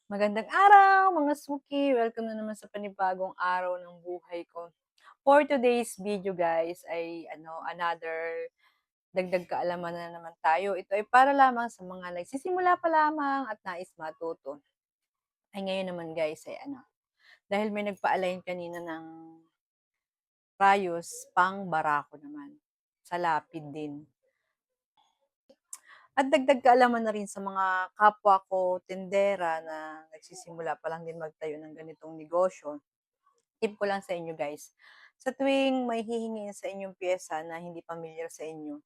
Magandang araw mga suki! Welcome na naman sa panibagong araw ng buhay ko. For today's video guys ay another dagdag kaalaman na naman tayo. Ito ay para lamang sa mga nagsisimula pa lamang at nais matuto. Ay ngayon naman guys ay dahil may nagpa-align kanina ng rayos pang barako naman. Sa lapid din. At dagdag kaalaman na rin sa mga kapwa ko tindera na nagsisimula pa lang din magtayo ng ganitong negosyo. Tip ko lang sa inyo guys, sa tuwing may hihingin sa inyong piyesa na hindi pamilyar sa inyo,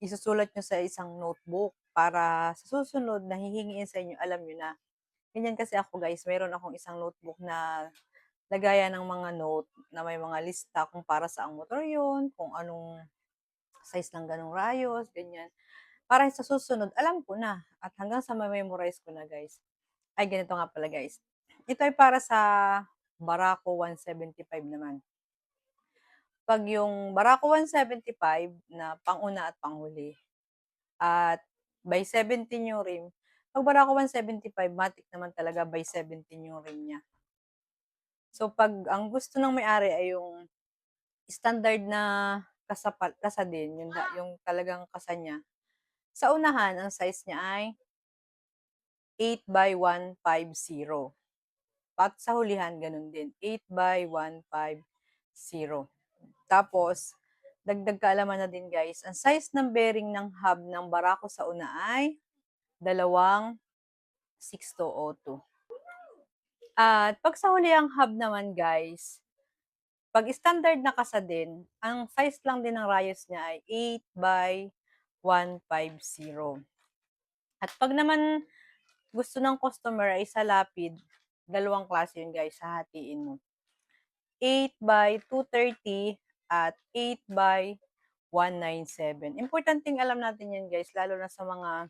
isusulat nyo sa isang notebook para sa susunod na hihingiin sa inyo, alam nyo na. Ganyan kasi ako guys, mayroon akong isang notebook na lagayan ng mga note na may mga lista kung para sa ang motor yun, kung anong size ng ganong rayos, ganyan. Para sa susunod, alam ko na at hanggang sa ma-memorize ko na guys. Ay ganito nga pala guys, ito ay para sa Barako 175 naman. 'Pag yung Barako 175 na pang-una at panghuli at by 17 yung rim, 'pag Barako 175 matic naman talaga by 17 yung rim niya. So 'pag ang gusto ng may-ari ay yung standard na kasa din, yung talagang kasa niya, sa unahan ang size niya ay 8x150. At sa hulihan gano'n din, 8x150. Tapos, dagdag kaalaman na din guys, ang size ng bearing ng hub ng barako sa una ay dalawang 6202. At 'pag sa hulihang hub naman guys, 'pag standard na kasa din, ang size lang din ng rayos niya ay 8x150. At 'pag naman gusto ng customer ay sa lapid, dalawang klase yun guys, hahatiin mo. 8x230 at 8x197. Importanteng alam natin yan guys, lalo na sa mga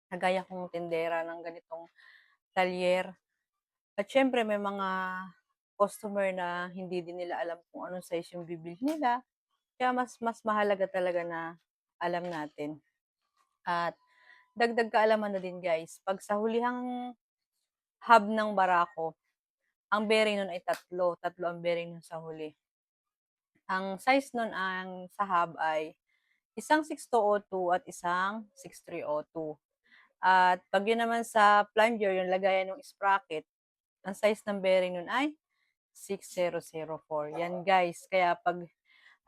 kagaya kong tindera ng ganitong talyer. At syempre may mga customer na hindi din nila alam kung anong size yung bibili nila. Kaya mas mahalaga talaga na alam natin. At dagdag kaalaman na din guys, pag sa hulihang hub ng barako, ang bearing nun ay tatlo. Tatlo ang bearing nun sa huli. Ang size nun ang sa hub ay isang 6202 at isang 6302. At pag yun naman sa plunger, yung lagayan ng sprocket, ang size ng bearing nun ay 6004. Yan guys. Kaya pag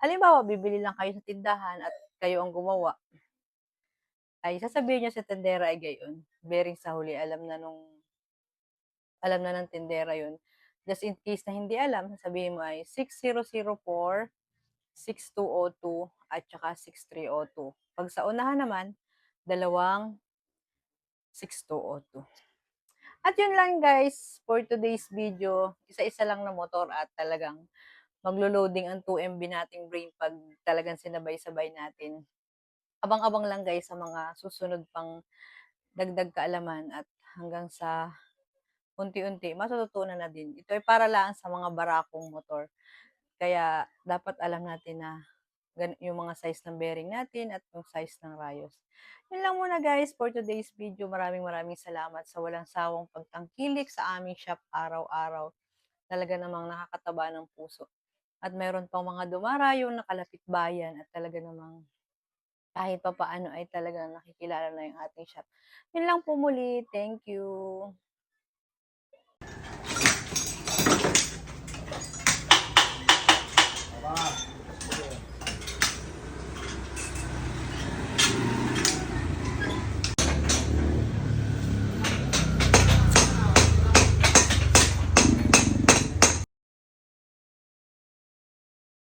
halimbawa bibili lang kayo sa tindahan at kayo ang gumawa, ay sasabihin niyo sa tendera ay gayon. Bearing sa huli, alam na ng tindera yun. Just in case na hindi alam, sasabihin mo ay 6004, 6202 at saka 6302. Pag sa unahan naman, dalawang 6202. At yun lang guys, for today's video, isa-isa lang na motor at talagang maglo-loading ang 2MB nating brain pag talagang sinabay-sabay natin. Abang-abang lang guys sa mga susunod pang dagdag kaalaman at hanggang sa unti-unti matututunan na din. Ito ay para lang sa mga barakong motor. Kaya dapat alam natin na yung mga size ng bearing natin at yung size ng rayos. Yun lang muna guys for today's video. Maraming salamat sa walang sawang pagtangkilik sa aming shop araw-araw. Talaga namang nakakataba ng puso. At meron pang mga dumarayo na kalapit bayan at talaga namang kahit pa paano ay talagang nakikilala na yung ating shop. Yun lang po muli. Thank you.